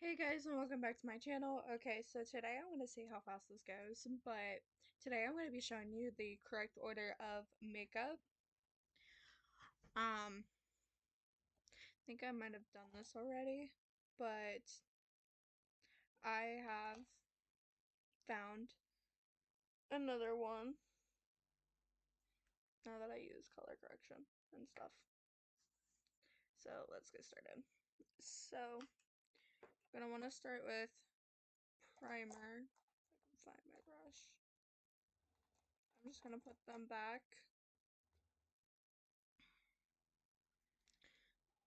Hey guys, and welcome back to my channel. Okay, so today I'm going to see how fast this goes, but today I'm going to be showing you the correct order of makeup. I think I might have done this already, but I have found another one now that I use color correction and stuff. So let's get started. So I'm going to want to start with primer. If I can find my brush. I'm just going to put them back.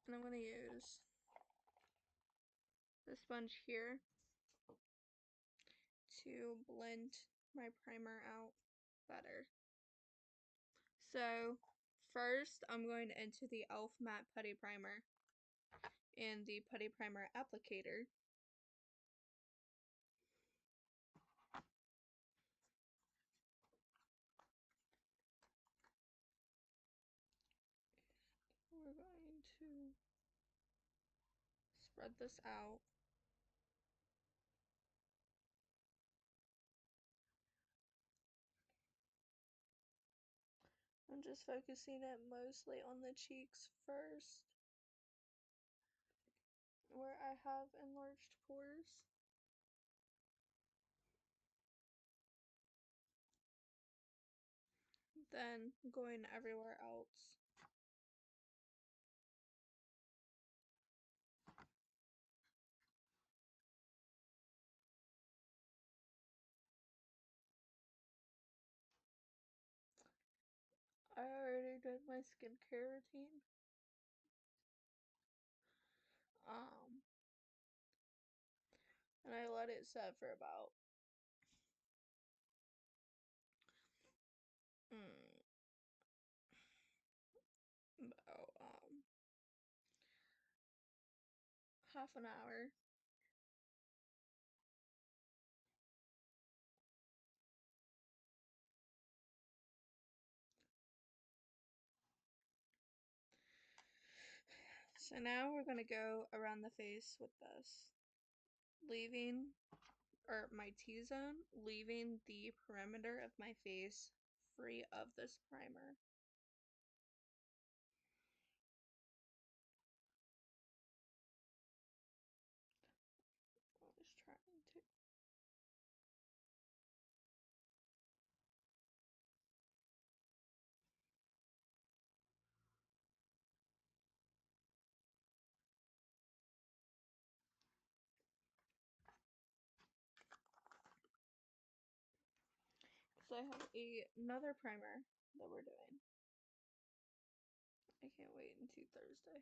And I'm going to use the sponge here to blend my primer out better. So first I'm going into the e.l.f. Matte Putty Primer and the Putty Primer Applicator. We're going to spread this out. I'm just focusing it mostly on the cheeks first, where I have enlarged pores. Then going everywhere else. I already did my skincare routine. Um, and I let it set for about about half an hour. So now we're gonna go around the face with this, leaving, or my T-zone, leaving the perimeter of my face free of this primer. I was trying to. So I have another primer that we're doing. I can't wait until Thursday.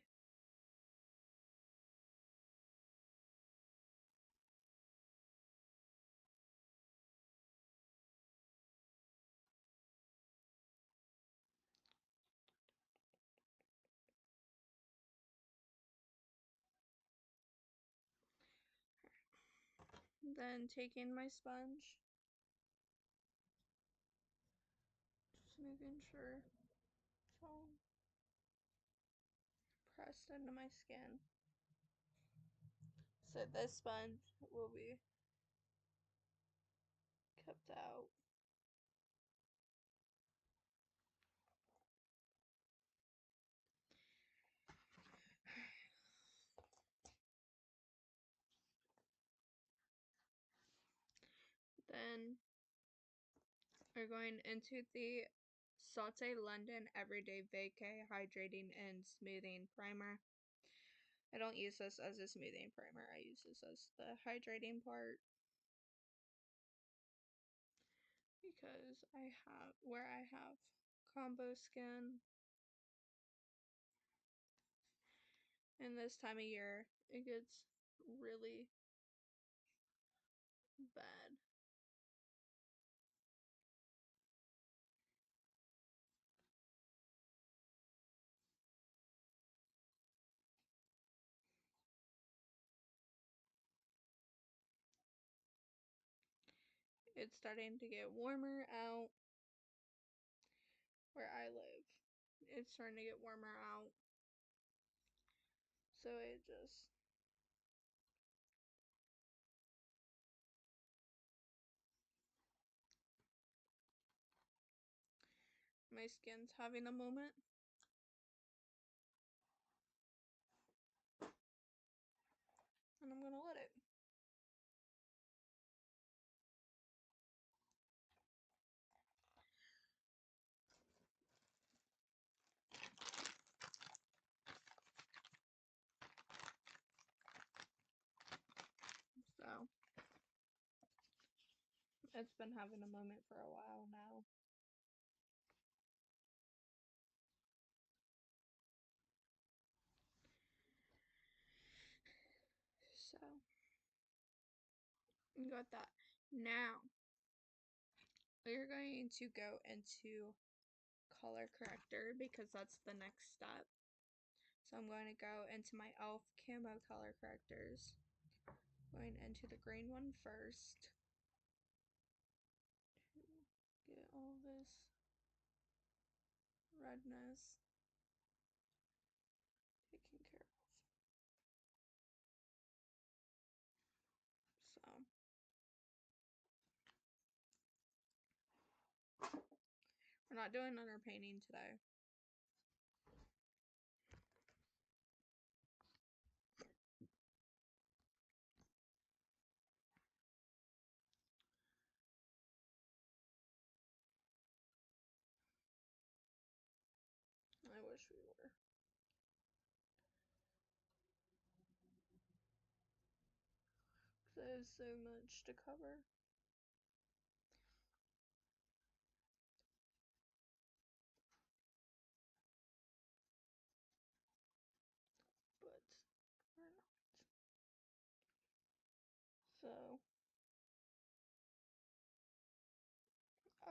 Then taking my sponge, just making sure it's all pressed into my skin. So this sponge will be kept out. Then we're going into the Saute London Everyday Vacay Hydrating and Smoothing Primer. I don't use this as a smoothing primer, I use this as the hydrating part. Because where I have combo skin, and this time of year, it gets really bad. It's starting to get warmer out where I live. It's starting to get warmer out. So it just My skin's having a moment. And I'm gonna let it. So, it's been having a moment for a while now. So, you got that. Now, we're going to go into color corrector because that's the next step. So I'm going to go into my e.l.f. camo color correctors. Going into the green one first. To get all this redness taken care of. So we're not doing underpainting today. I wish we were. Because I have so much to cover. But we're not. So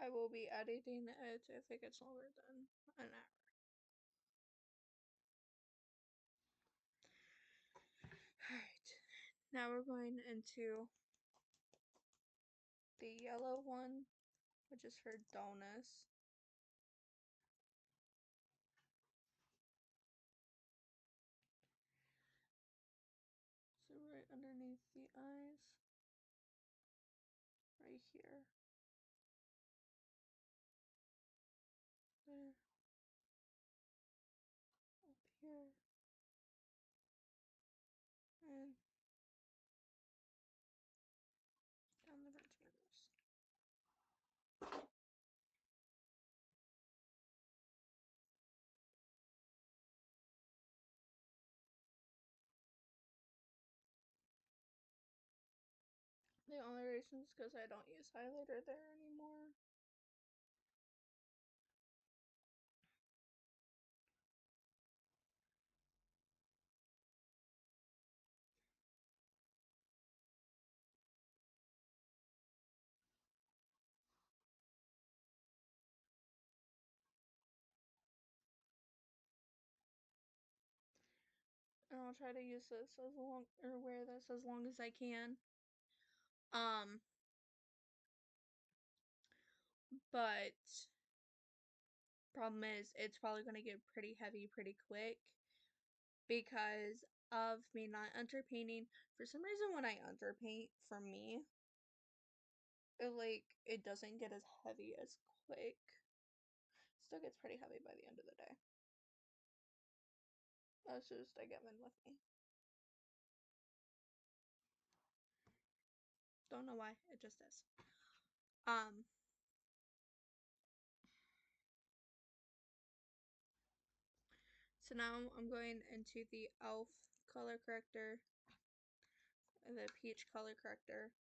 I will be editing it if it gets longer than an hour. Alright, now we're going into the yellow one, which is for dullness. So right underneath the eyes, right here, there, up here, and down the bridge of my nose. The only reason is because I don't use highlighter there anymore. And I'll try to use this as long, or wear this as long as I can. But problem is it's probably gonna get pretty heavy pretty quick because of me not underpainting. For some reason when I underpaint, for me, it doesn't get as heavy as quick. Still gets pretty heavy by the end of the day. That's just a given with me. Don't know why, it just is. So now I'm going into the e.l.f. color corrector, the peach color corrector.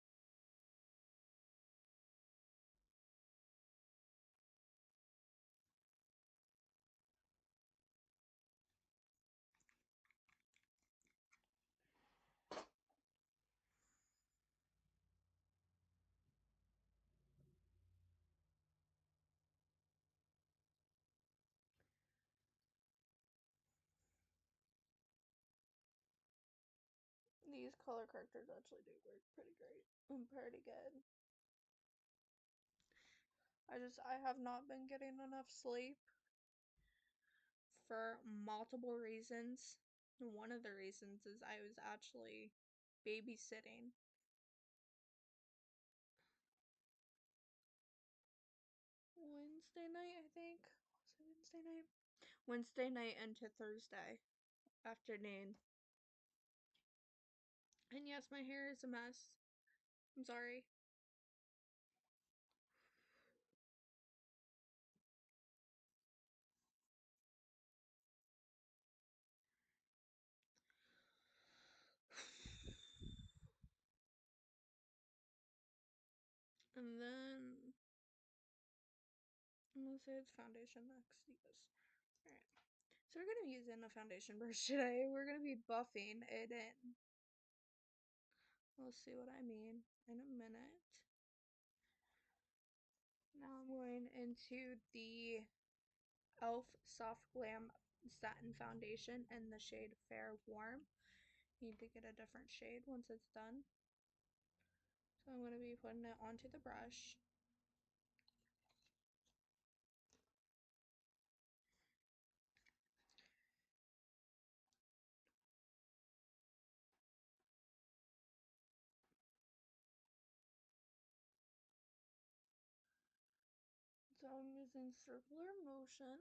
These color correctors actually do work pretty great and pretty good. I have not been getting enough sleep for multiple reasons. One of the reasons is I was actually babysitting. Wednesday night, I think. Wednesday night? Wednesday night into Thursday afternoon. And yes, my hair is a mess. I'm sorry. And then I'm gonna say it's foundation next. Yes. Alright. So we're gonna be using a foundation brush today. We're gonna be buffing it in. We'll see what I mean in a minute. Now I'm going into the e.l.f. Soft Glam Satin Foundation in the shade Fair Warm. Need to get a different shade once it's done. So I'm going to be putting it onto the brush. So I'm using circular motion,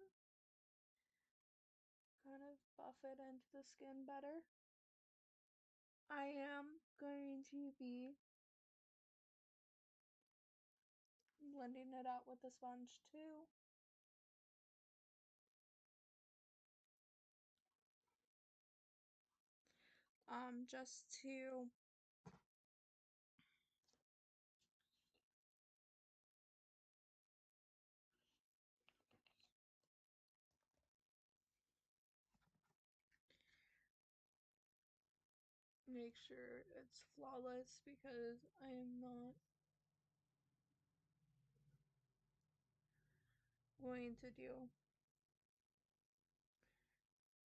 kind of buff it into the skin better. I am going to be blending it out with the sponge too. Just to make sure it's flawless because I am not going to deal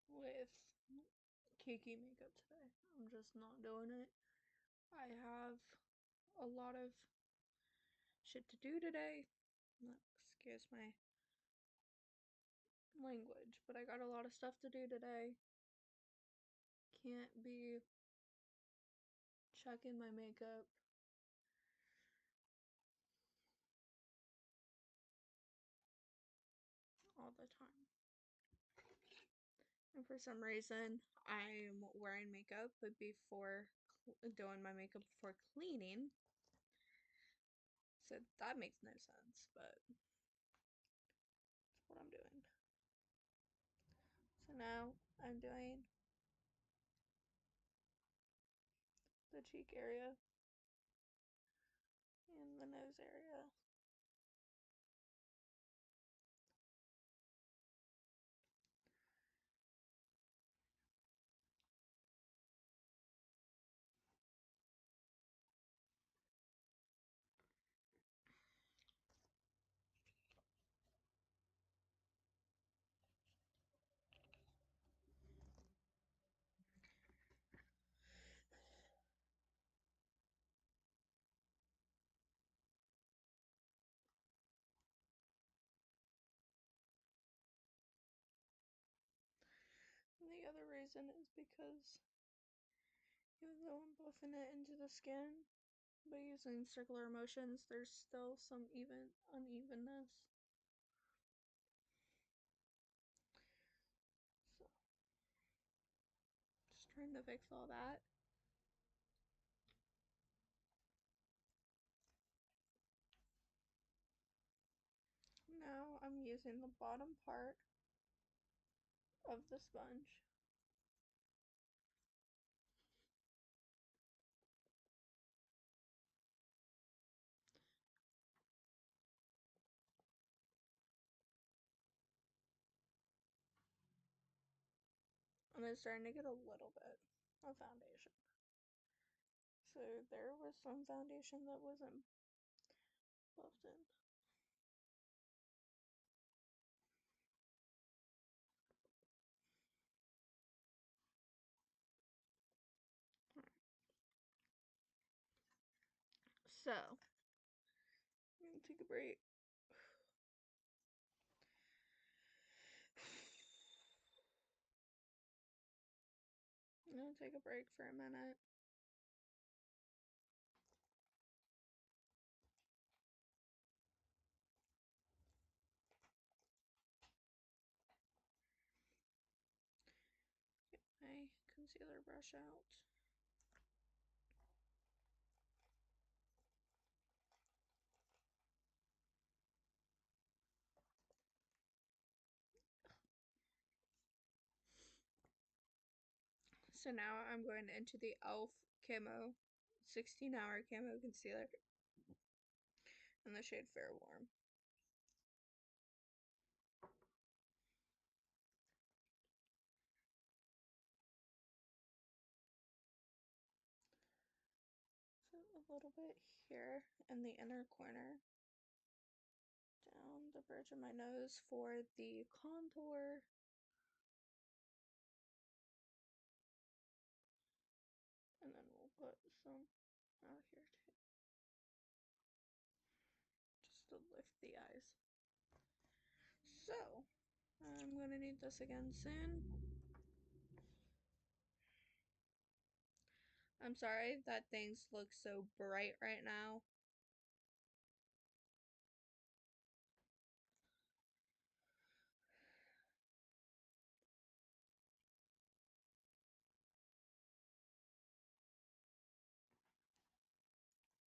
with cakey makeup today. I'm just not doing it. I have a lot of shit to do today. Excuse my language, but I got a lot of stuff to do today. Can't be checking my makeup all the time. And for some reason, I'm wearing makeup before doing my makeup before cleaning. So that makes no sense, but that's what I'm doing. So now I'm doing the cheek area and the nose area. And the other reason is because even though I'm buffing it into the skin by using circular motions, there's still some unevenness. So just trying to fix all that. Now I'm using the bottom part of the sponge and it's starting to get a little bit of foundation. So there was some foundation that wasn't buffed in. So I'm gonna take a break. I'm gonna take a break for a minute. concealer brush out. So now I'm going into the e.l.f. Camo 16-hour Camo Concealer in the shade Fair Warm. So a little bit here in the inner corner, down the bridge of my nose for the contour. And then we'll put some out here too, just to lift the eyes. So, I'm gonna need this again soon. I'm sorry that things look so bright right now.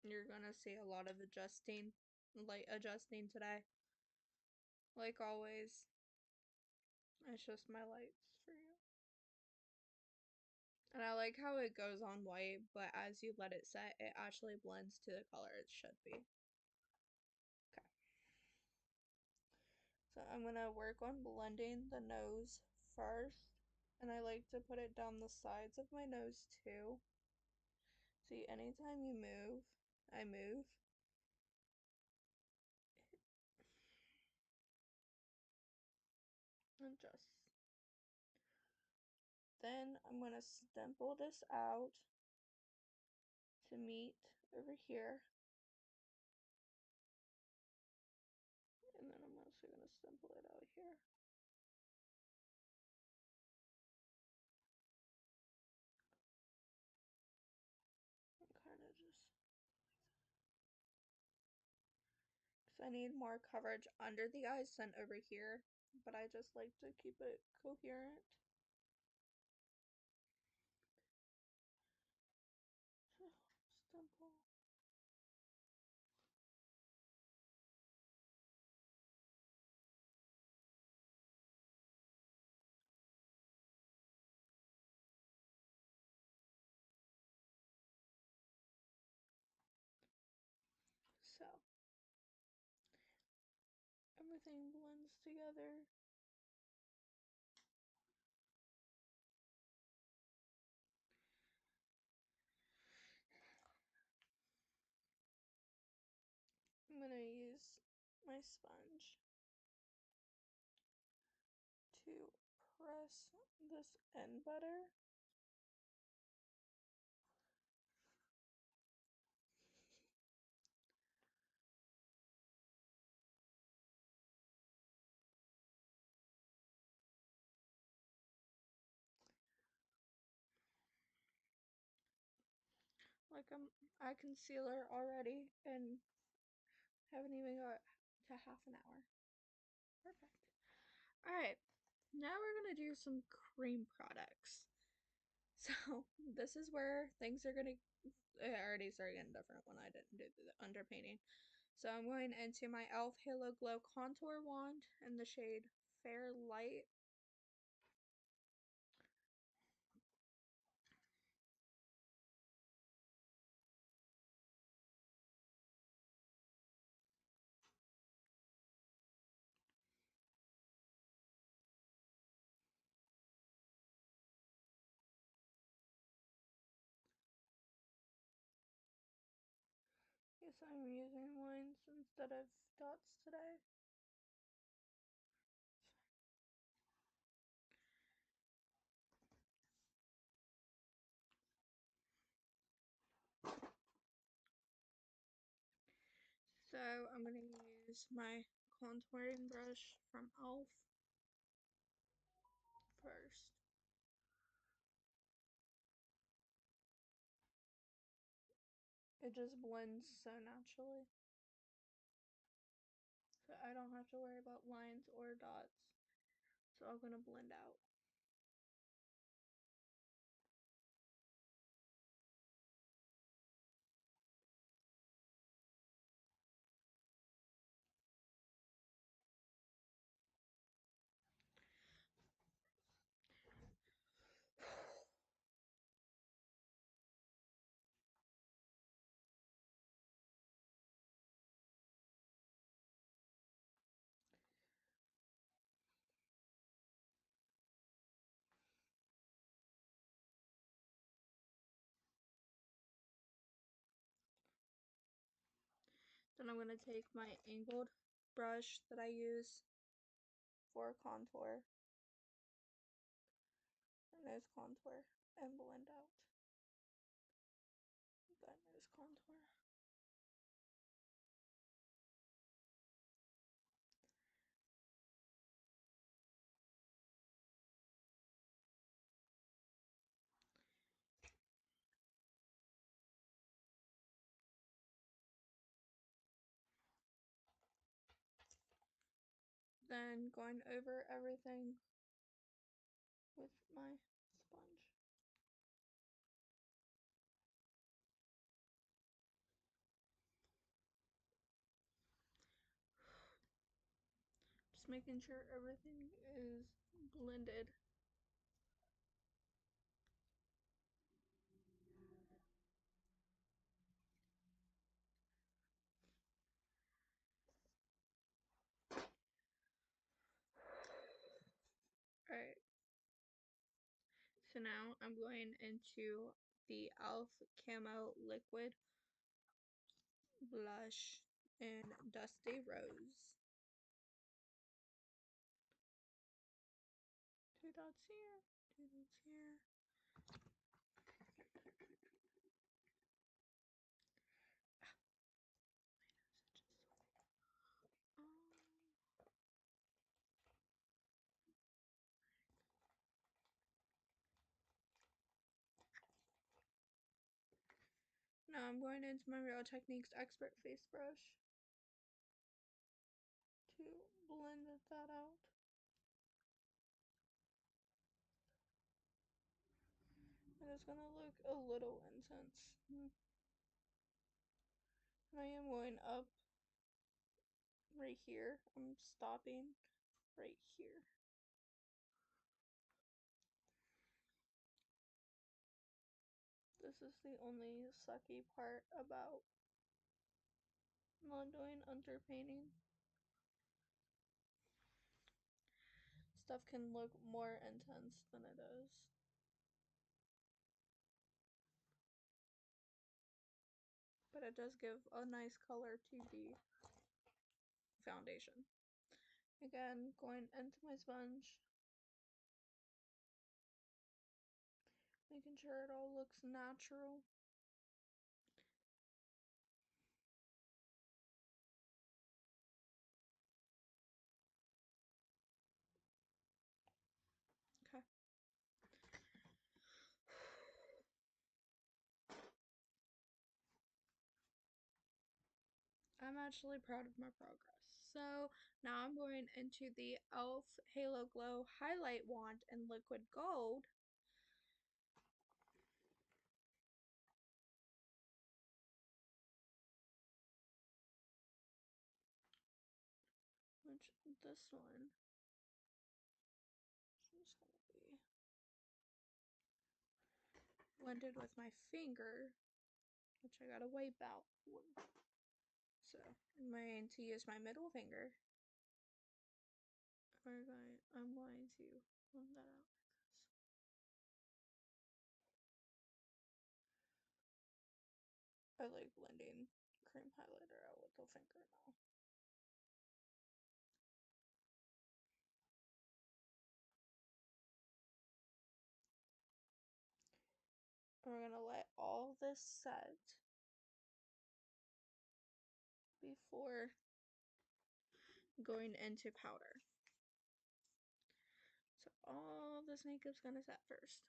You're gonna see a lot of adjusting, light adjusting today. Like always. It's just my lights for you. And I like how it goes on white, but as you let it set, it actually blends to the color it should be. Okay. So I'm gonna work on blending the nose first. And I like to put it down the sides of my nose too. See, anytime you move, I move. And just. Then I'm gonna stipple this out to meet over here. And then I'm also gonna stipple it out here. And kind of just. Because I need more coverage under the eyes than over here. But I just like to keep it coherent. Stipple. So everything blends together. I'm gonna use my sponge to press this end better. Like I concealer already and haven't even got to half an hour. Perfect. Alright, now we're gonna do some cream products. So this is where things are gonna it already started getting different when I didn't do the underpainting. So I'm going into my e.l.f. Halo Glow Contour Wand in the shade Fair Light. Yes, I'm using lines instead of dots today. So I'm going to use my contouring brush from e.l.f. first. It just blends so naturally. So I don't have to worry about lines or dots. So I'm going to blend out. Then I'm going to take my angled brush that I use for contour and nose contour and blend out that nose contour. Then going over everything with my sponge. Just making sure everything is blended. Alright. So now I'm going into the e.l.f. Camo Liquid Blush in Dusty Rose. 2 dots here, 2 dots here. Now I'm going into my Real Techniques Expert Face Brush to blend that out. And it's gonna look a little intense. I am going up right here. I'm stopping right here. This is the only sucky part about not doing underpainting. Stuff can look more intense than it is. But it does give a nice color to the foundation. Again, going into my sponge, making sure it all looks natural. Okay. I'm actually proud of my progress. So now I'm going into the e.l.f. Halo Glow Highlight Wand in Liquid Gold. Which this one is just going to be blended with my finger, which I gotta wipe out. So I'm going to use my middle finger. I'm going to blend that out like this. I like blending cream highlighter out with the finger now. And we're gonna let all this set before going into powder. So all this makeup's gonna set first.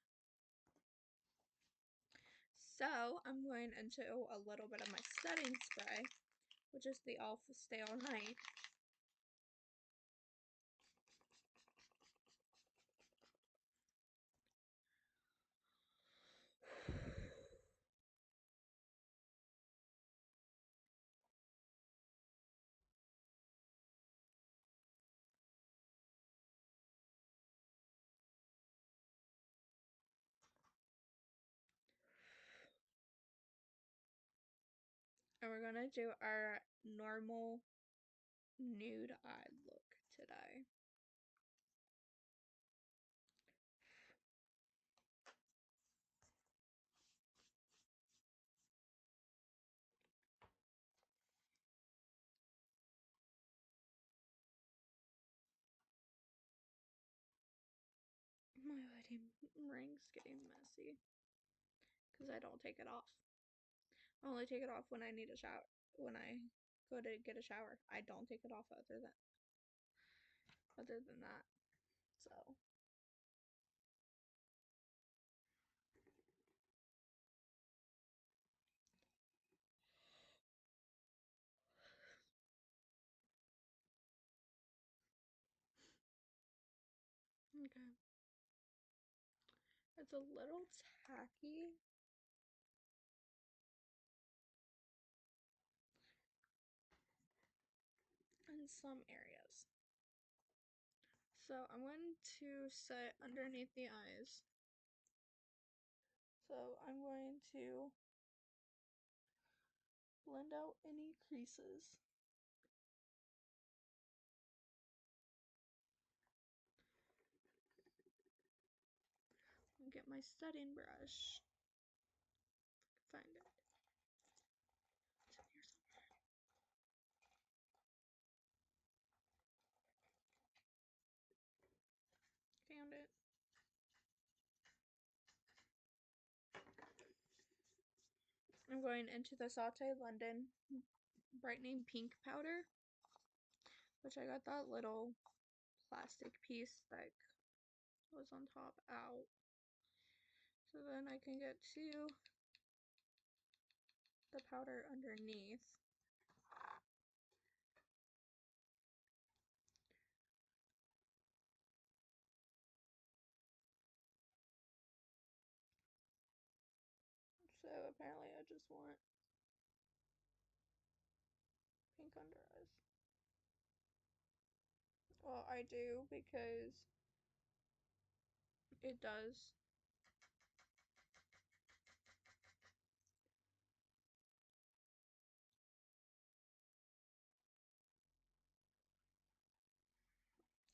So I'm going into a little bit of my setting spray, which is the e.l.f. Stay All Night. And we're gonna do our normal nude eye look today. ring's getting messy because I don't take it off. I only take it off when I need a shower. When I go to get a shower, I don't take it off other than that. So okay. It's a little tacky. In some areas. So I'm going to set underneath the eyes. So I'm going to blend out any creases. And get my setting brush. If I can find it. It's in here somewhere. Found it. I'm going into the Sauté London Brightening Pink Powder, which I got that little plastic piece that was on top out. So then I can get to the powder underneath. So apparently I just want pink under eyes. Well, I do because it does.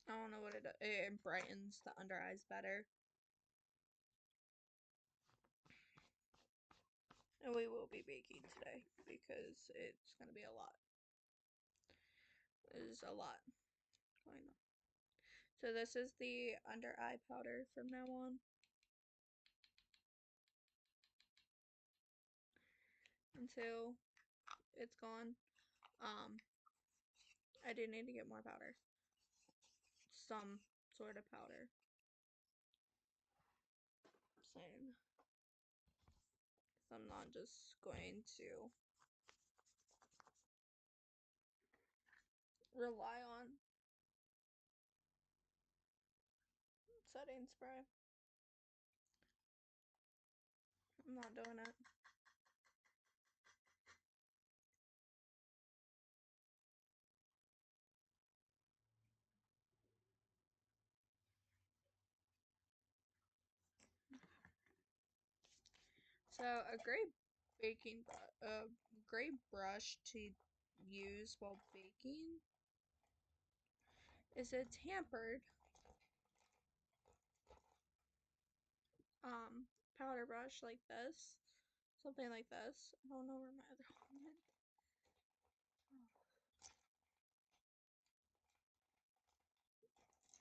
I don't know what it does. It brightens the under eyes better. And we will be baking today because it's going to be a lot. There's a lot going on. So this is the under eye powder from now on. Until it's gone. I do need to get more powder. Some sort of powder. Same. I'm not just going to rely on setting spray. I'm not doing it. So a great brush to use while baking is a tampered powder brush like this, something like this. I don't know where my other one went.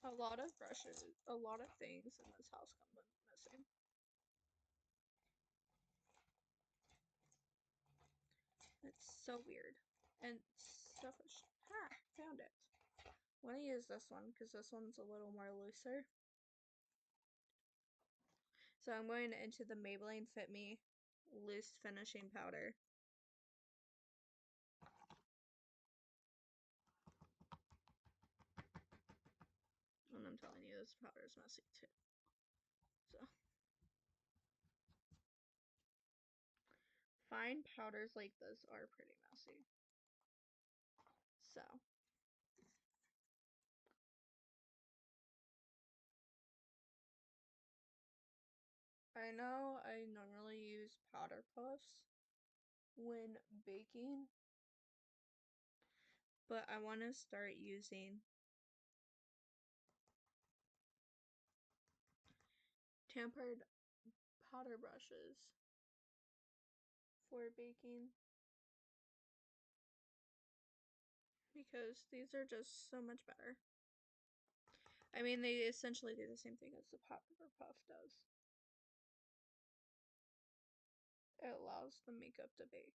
A lot of brushes, a lot of things in this house come missing. It's so weird and selfish. Ah, found it. I'm gonna use this one because this one's a little more looser. So I'm going into the Maybelline Fit Me Loose Finishing Powder. And I'm telling you, this powder is messy too. So fine powders like this are pretty messy. So I know I normally use powder puffs when baking, but I want to start using tampered powder brushes for baking because these are just so much better. I mean, they essentially do the same thing as the Powerpuff does. It allows the makeup to bake.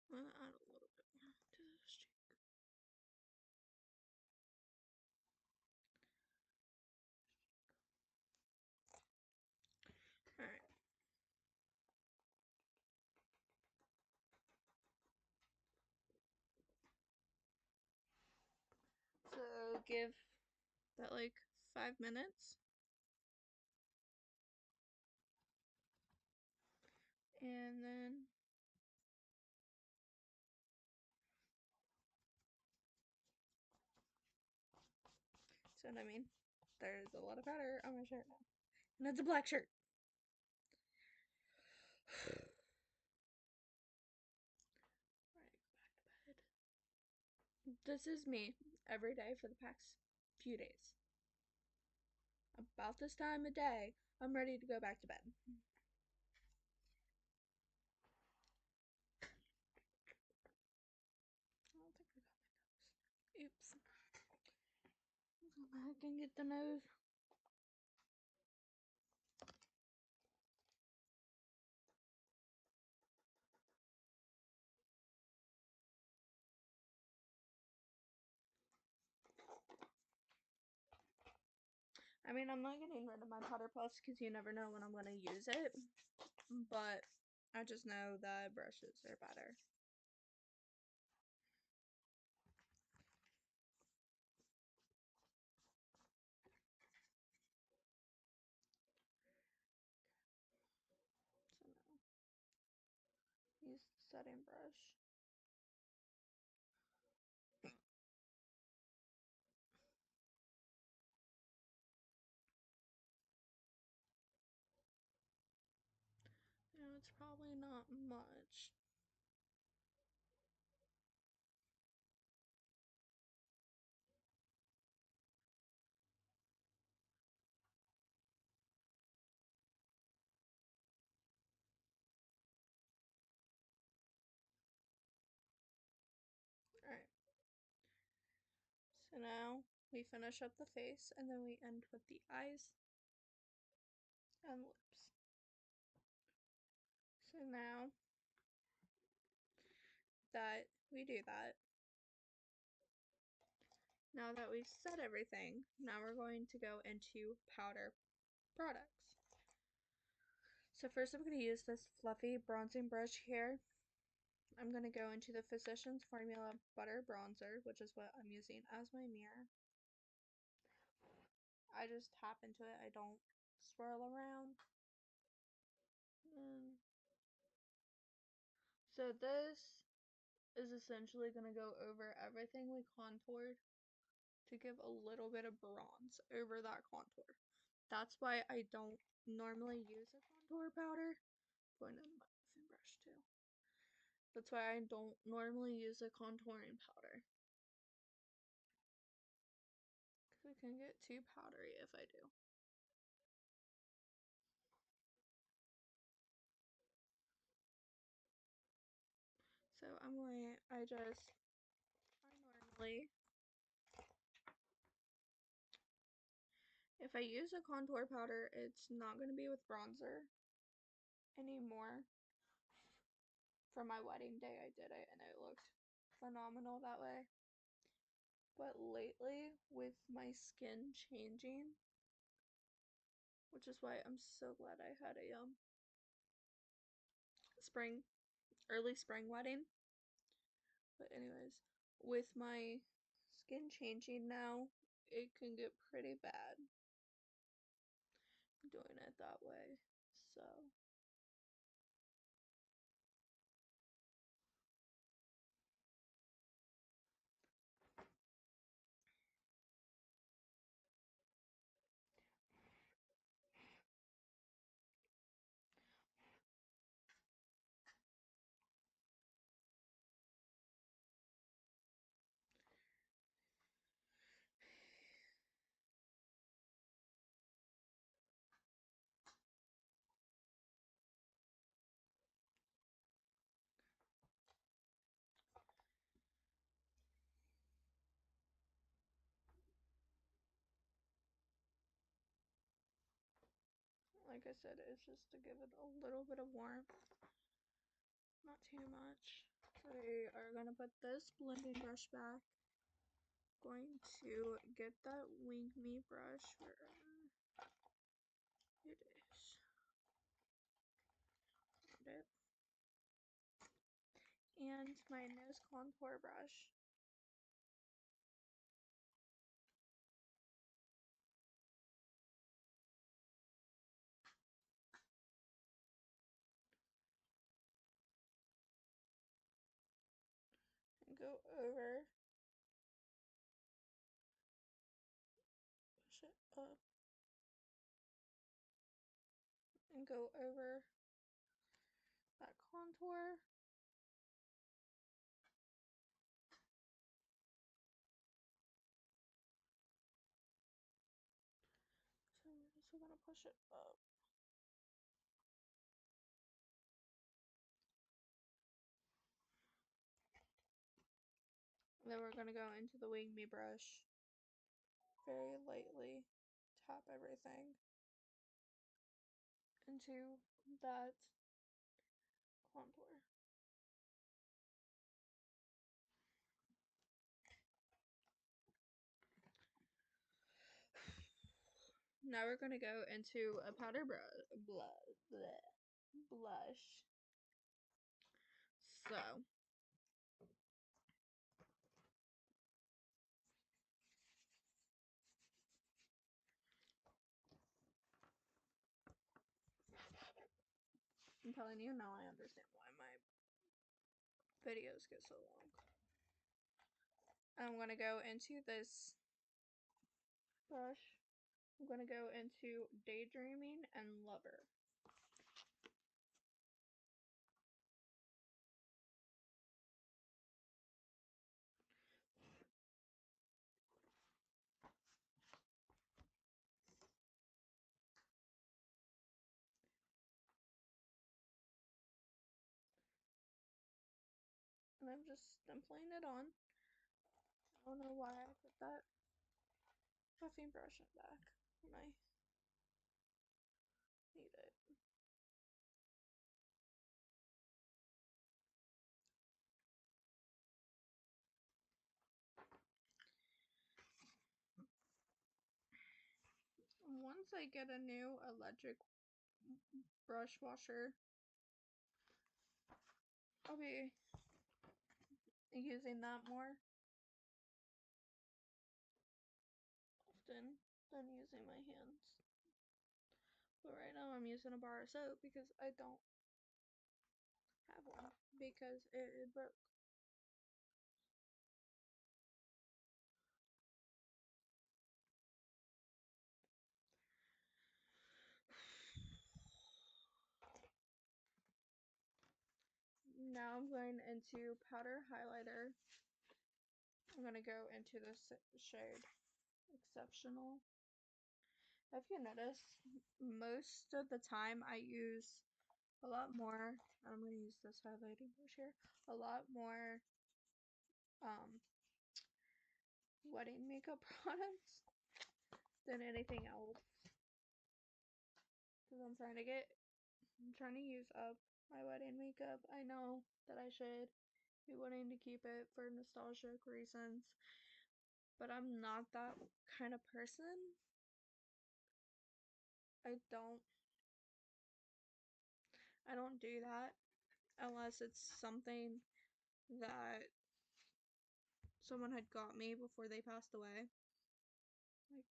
I'm gonna add a little bit more to this cheek. Alright. So give that like 5 minutes. And then so what I mean, there's a lot of powder on my shirt now. And it's a black shirt. This is me every day for the past few days. About this time of day, I'm ready to go back to bed. I don't think I got my nose. Oops. Go back and get the nose. I mean, I'm not getting rid of my powder puffs because you never know when I'm going to use it. But I just know that brushes are better. So now, use the setting brush. Yeah, it's probably not much. Alright. So now we finish up the face and then we end with the eyes and lips. So now that we do that, now that we've set everything, now we're going to go into powder products. So first I'm going to use this fluffy bronzing brush here. I'm going to go into the Physicians Formula Butter Bronzer, which is what I'm using as my mirror. I just tap into it, I don't swirl around. So this is essentially going to go over everything we contoured to give a little bit of bronze over that contour. That's why I don't normally use a contour powder. I'm going in my buffing brush too. That's why I don't normally use a contouring powder. Because it can get too powdery if I do. So I normally, if I use a contour powder, it's not going to be with bronzer anymore. For my wedding day, I did it and it looked phenomenal that way. But lately, with my skin changing, which is why I'm so glad I had a early spring wedding. But anyways, with my skin changing now, it can get pretty bad doing it that way. So like I said, it's just to give it a little bit of warmth, not too much. So we are gonna put this blending brush back. Going to get that Wing Me brush wherever it is. Found it. And my nose contour brush. And go over, push it up, and go over that contour. So we're just gonna push it up. Then we're gonna go into the Wing Me brush. Very lightly tap everything into that contour. Now we're gonna go into a powder blush. So I'm telling you now, I understand why my videos get so long. I'm gonna go into this brush. I'm gonna go into Daydreaming and Lover. And I'm just dimpling it on. I don't know why I put that puffing brush in back when I need it. Once I get a new electric brush washer, I'll be using that more often than using my hands. But right now I'm using a bar of soap because I don't have one because it broke. Now I'm going into powder highlighter. I'm going to go into this shade Exceptional. If you notice, most of the time I use a lot more, I'm going to use this highlighting brush here, a lot more wedding makeup products than anything else. Because I'm trying to use up my wedding makeup. I know that I should be wanting to keep it for nostalgic reasons, but I'm not that kind of person. I don't do that unless it's something that someone had got me before they passed away. Like,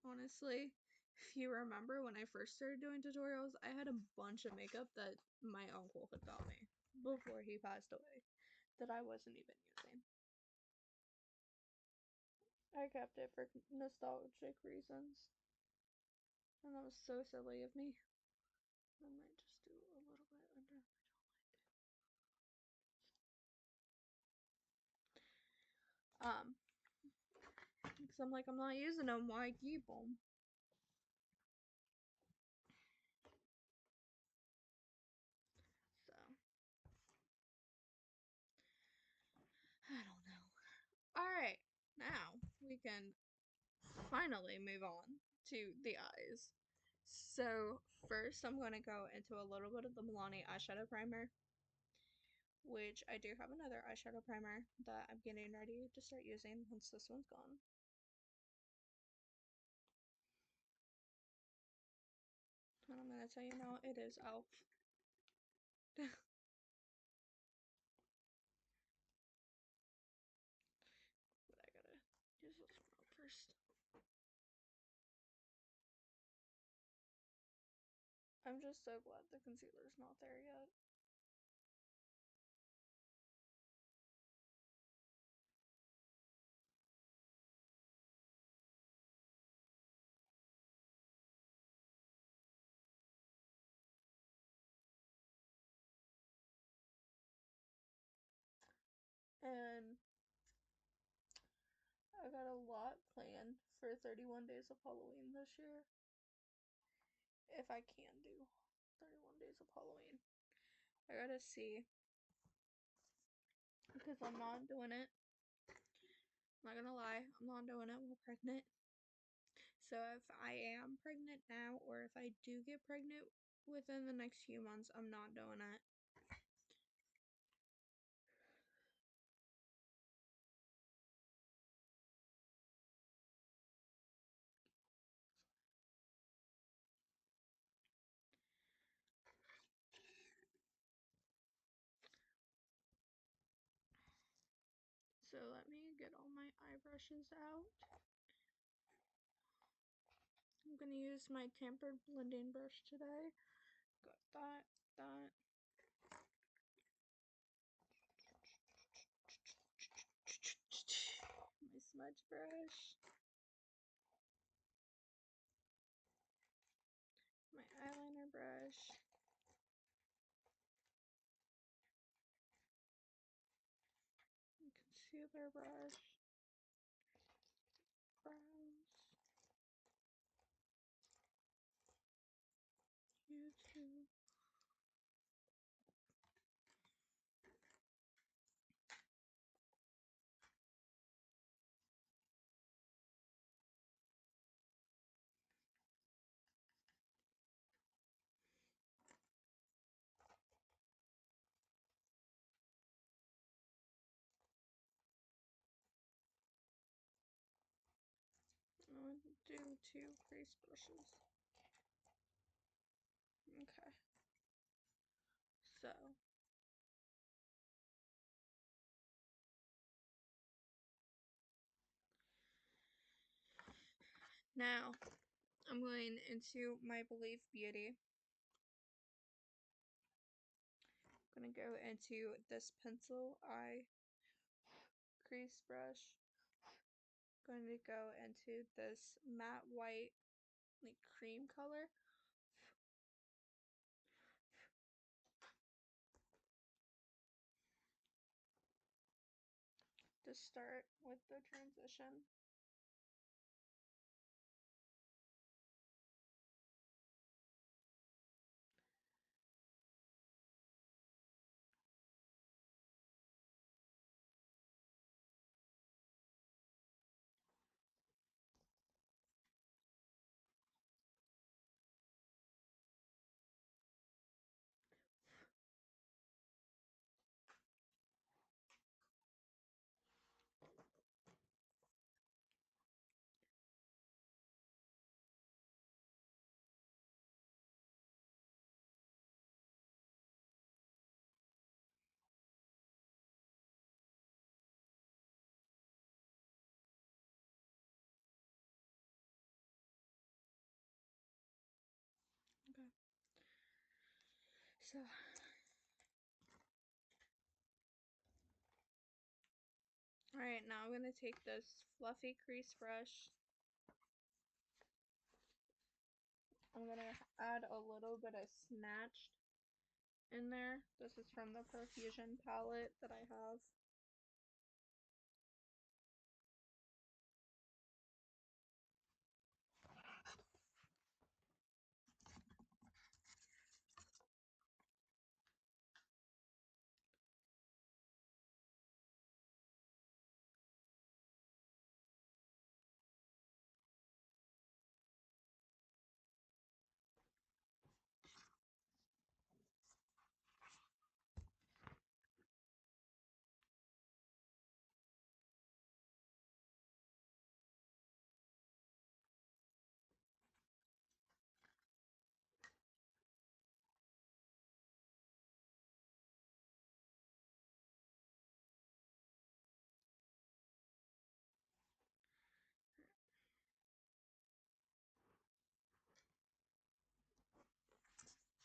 honestly, If you remember when I first started doing tutorials, I had a bunch of makeup that my uncle had got me before he passed away that I wasn't even using. I kept it for nostalgic reasons. And that was so silly of me. I might just do a little bit under. Because I'm like, I'm not using them, why keep them? So, I don't know. Alright, now we can finally move on to the eyes. So, first I'm going to go into a little bit of the Milani eyeshadow primer, which I do have another eyeshadow primer that I'm getting ready to start using once this one's gone. And I'm going to tell you now, it is e.l.f. But I gotta use this one up first. I'm just so glad the concealer's not there yet. And I got a lot planned for 31 Days of Halloween this year. If I can do 31 Days of Halloween. I gotta see. Because I'm not doing it. I'm not gonna lie, I'm not doing it while pregnant. So if I am pregnant now, or if I do get pregnant within the next few months, I'm not doing it. So let me get all my eye brushes out. I'm gonna use my Tampered blending brush today. Got that, that. My smudge brush. My eyeliner brush. Concealer brush. Brows. YouTube. I'm gonna do 2 crease brushes. Okay. So. Now, I'm going into my Believe Beauty. I'm gonna go into this pencil eye crease brush. Going to go into this matte white, like cream color. To start with the transition. So alright, now I'm gonna take this fluffy crease brush. I'm gonna add a little bit of Snatched in there. This is from the Profusion palette that I have.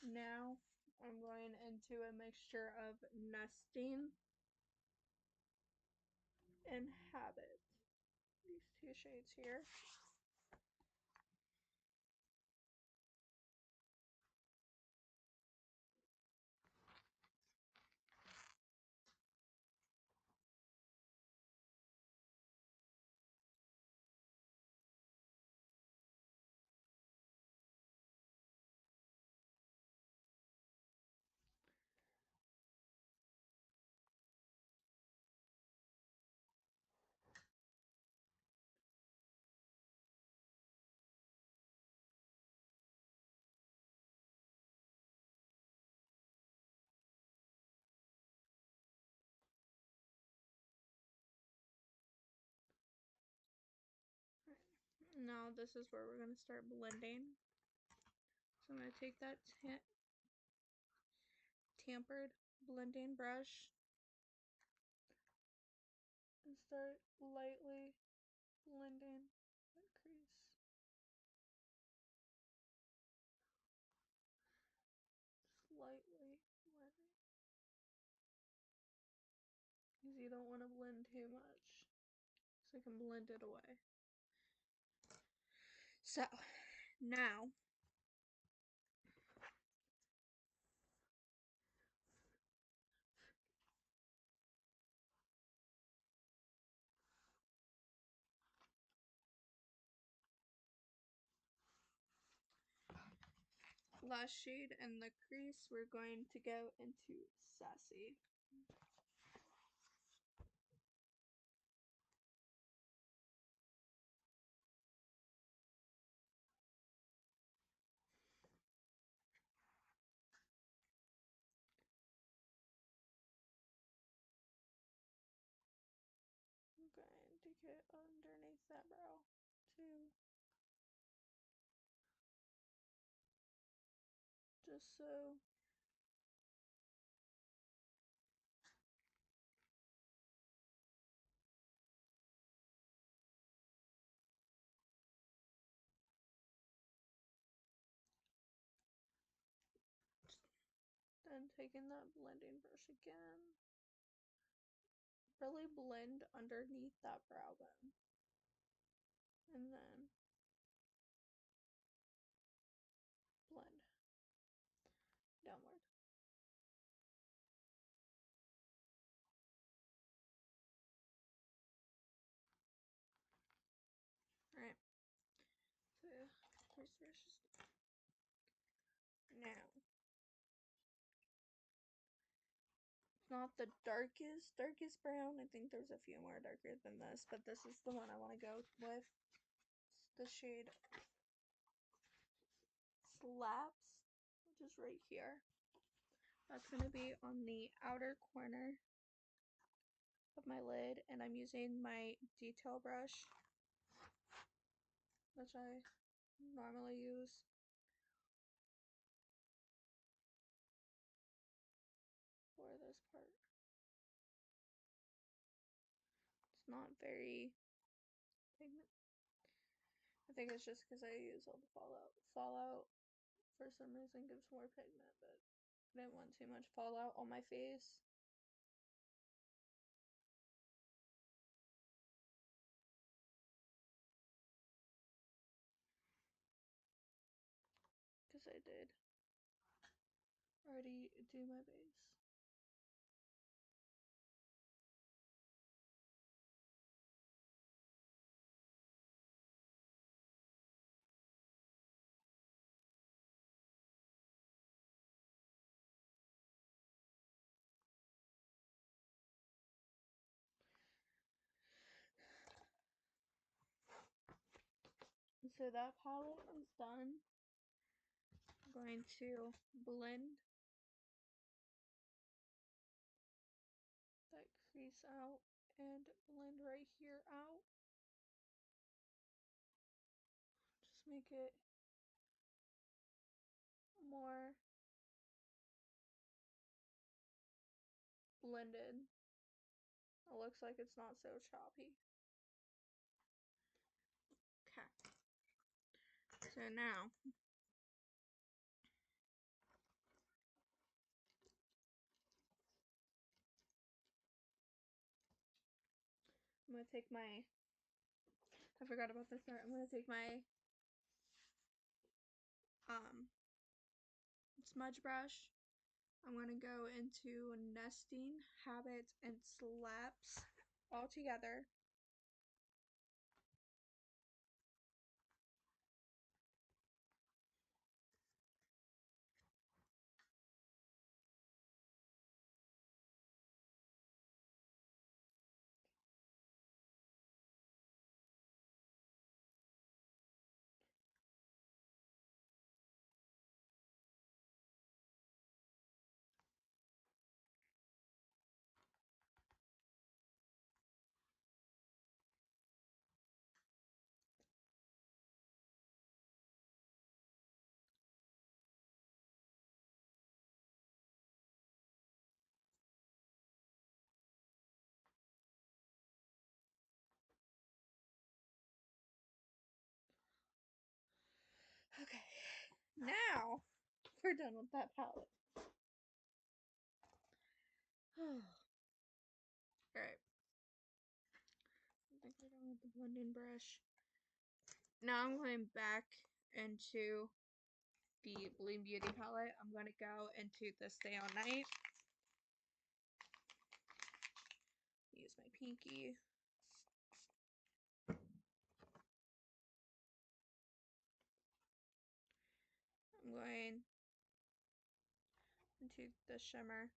Now I'm going into a mixture of Nesting and Habit. These two shades here. Now this is where we're going to start blending. So I'm going to take that tampered blending brush and start lightly blending that crease. Slightly blending. Because you don't want to blend too much, so you can blend it away. So now last shade in the crease, we're going to go into Sassy. I'm going to get underneath that brow too. Just so then taking that blending brush again. Really blend underneath that brow bone. And then blend downward. Alright. So crease brushes. Now not the darkest brown. I think there's a few more darker than this, but this is the one I want to go with. It's the shade Slaps, which is right here. That's going to be on the outer corner of my lid, and I'm using my detail brush, which I normally use. For this part. It's not very pigment. I think it's just because I use all the Fallout. Fallout, for some reason, gives more pigment, but I didn't want too much fallout on my face. Because I did already do my base. So that palette is done. I'm going to blend that crease out and blend right here out. Just make it more blended. It looks like it's not so choppy. Okay. So now I'm gonna take my, I forgot about this part. I'm gonna take my smudge brush. I'm gonna go into nesting, habits, and slaps all together. Okay, now we're done with that palette. Alright, I think we're done with the blending brush. Now I'm going back into the Bloom Beauty palette. I'm going to go into the Stay All Night. Use my pinky. I'm going into the shimmer.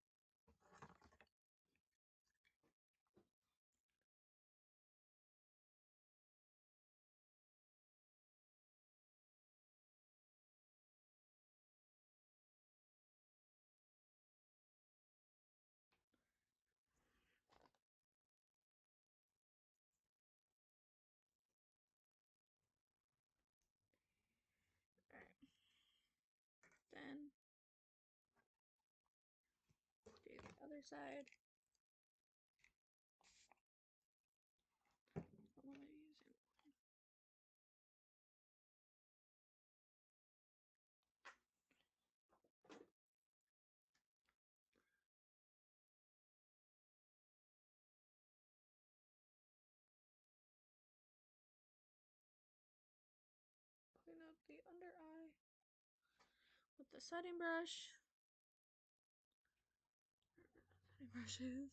Alright. Then do the other side. What am I using? Clean up the under eye with the setting brush. Setting brushes.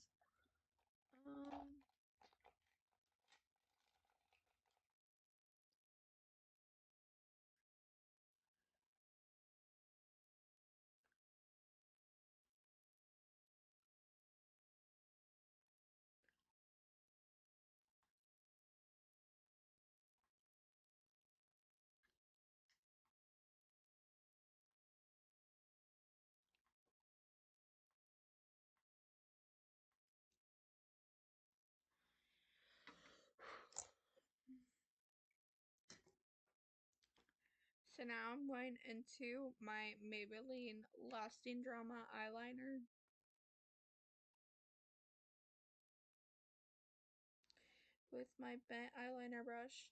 So now I'm going into my Maybelline Lasting Drama eyeliner. With my bent eyeliner brush.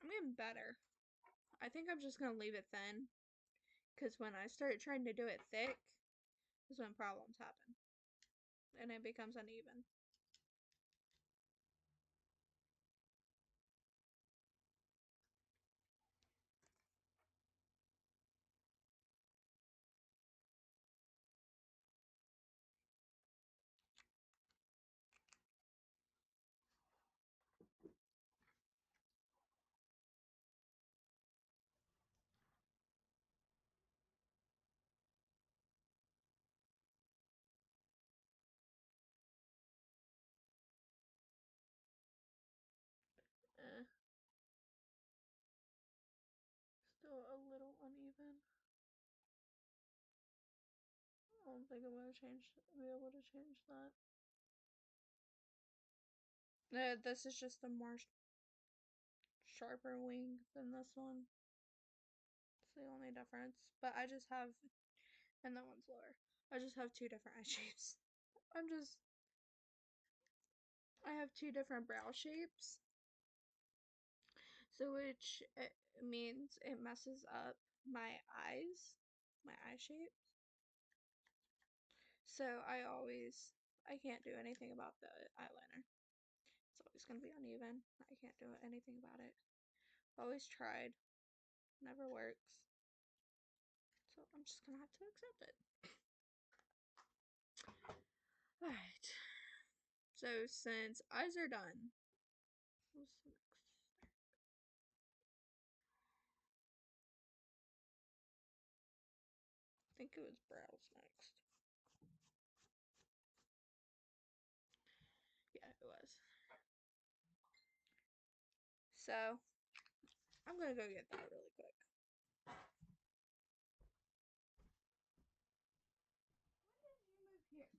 I'm getting better. I think I'm just gonna leave it thin, because when I start trying to do it thick is when problems happen and it becomes uneven. Eh, still a little uneven. I don't think I'm gonna be able to change that. This is just a more sharper wing than this one. It's the only difference. But I just have, and that one's lower. I just have two different eye shapes. I'm just, I have two different brow shapes. So which means it messes up my eyes, my eye shape. So I can't do anything about the eyeliner. It's always going to be uneven. I can't do anything about it. Always tried. Never works. So I'm just going to have to accept it. Alright. So since eyes are done, what's next? I think it was brows next. Yeah, it was. So I'm going to go get that really quick. When did you move here?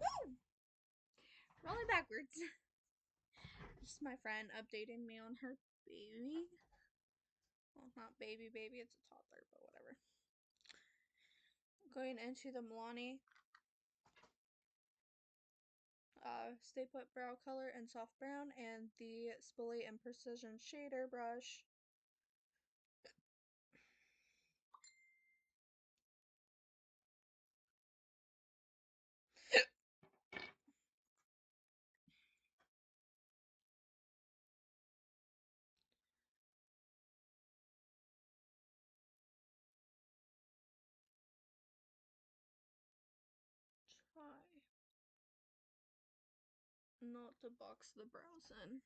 Woo! Rolling backwards. Just my friend updating me on her baby. Well, not baby, it's a toddler, but whatever. Going into the Milani Stay Put Brow Color in Soft Brown and the Spoolie and Precision Shader Brush. Try not to box the brows in.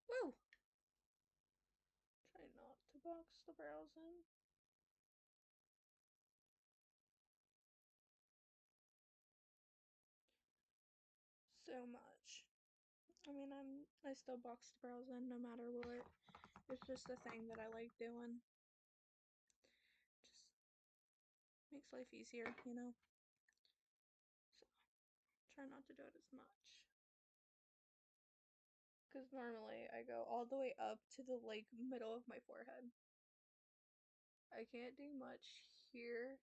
Woo! Try not to box the brows in. So much. I mean, I still box the brows in no matter what. It's just a thing that I like doing. Just makes life easier, you know? So, try not to do it as much. Because normally I go all the way up to the like middle of my forehead. I can't do much here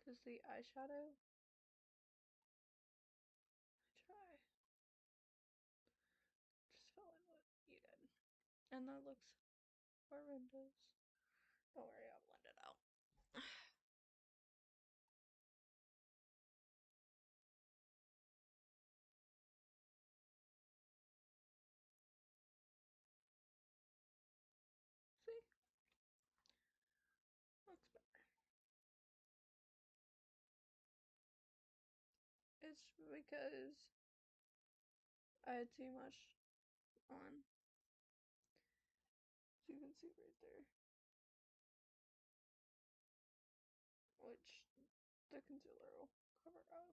because the eyeshadow. I try. Just fill in what you did. And that looks horrendous. Don't worry, I'll blend it out. See? Looks better. It's because I had too much on. So you can see right there. Which the concealer will cover up.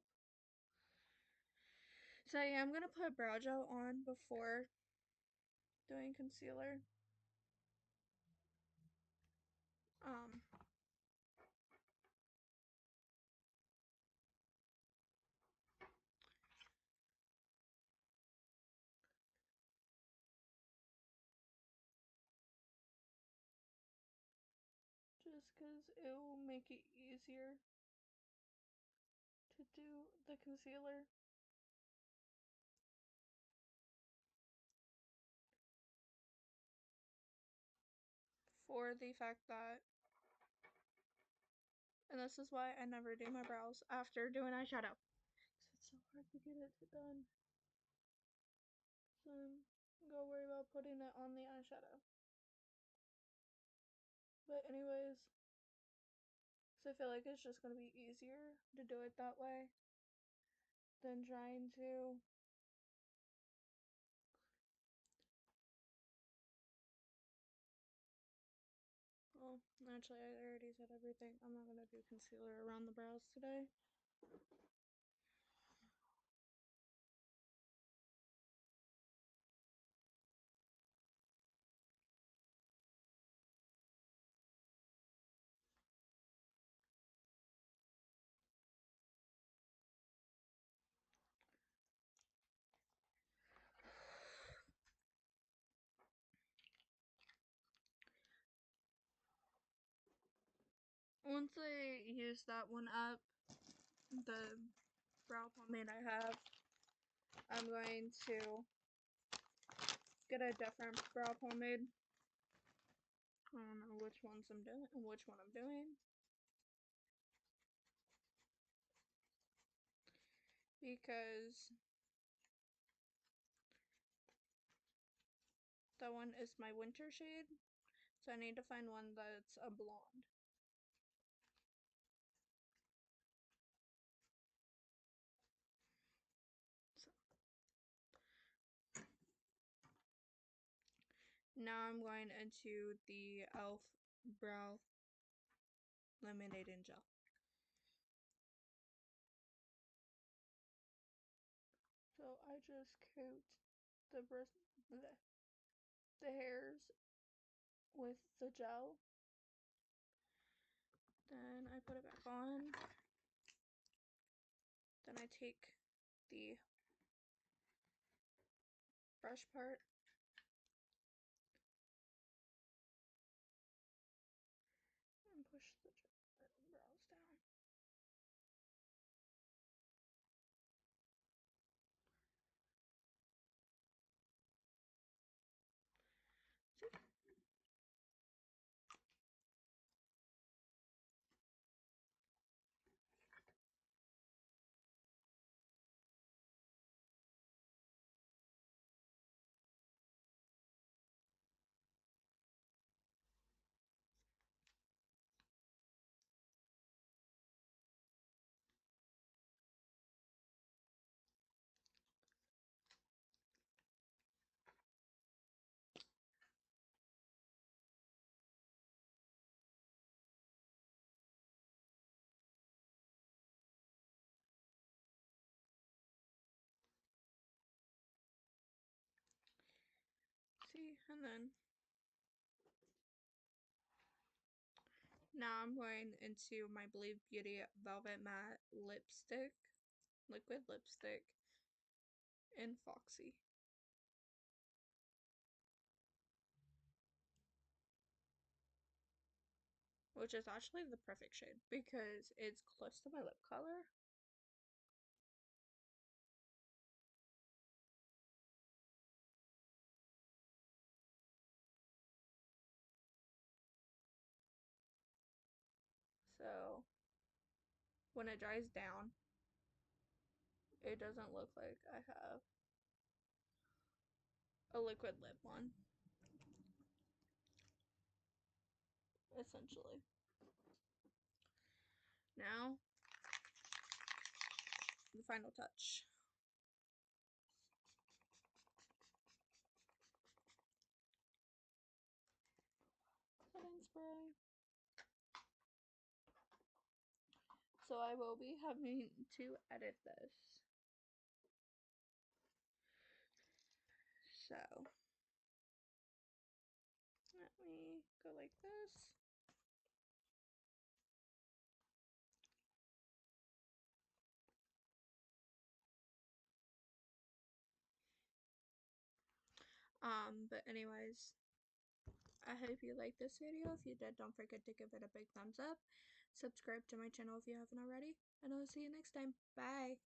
So yeah, I'm gonna put brow gel on before doing concealer. Um, just because it will make it easier to do the concealer. For the fact that, and this is why I never do my brows after doing eyeshadow. It's so hard to get it done. So go worry about putting it on the eyeshadow. But anyways, so I feel like it's just gonna be easier to do it that way than trying to well, actually I already said everything. I'm not gonna do concealer around the brows today. Once I use that one up, the brow pomade I have, I'm going to get a different brow pomade. I don't know which ones I'm doing and which one I'm doing. Because that one is my winter shade. So I need to find one that's a blonde. Now I'm going into the e.l.f. Brow Laminating Gel. So I just coat the hairs with the gel. Then I put it back on. Then I take the brush part and push the brows down. See, and then now I'm going into my Believe Beauty Velvet Matte lipstick, liquid lipstick in Foxy. Which is actually the perfect shade because it's close to my lip color. So when it dries down, it doesn't look like I have a liquid lip on, essentially. Now, the final touch. Setting spray. So I will be having to edit this. So let me go like this. But anyways, I hope you liked this video. If you did, don't forget to give it a big thumbs up. Subscribe to my channel if you haven't already. And I'll see you next time. Bye!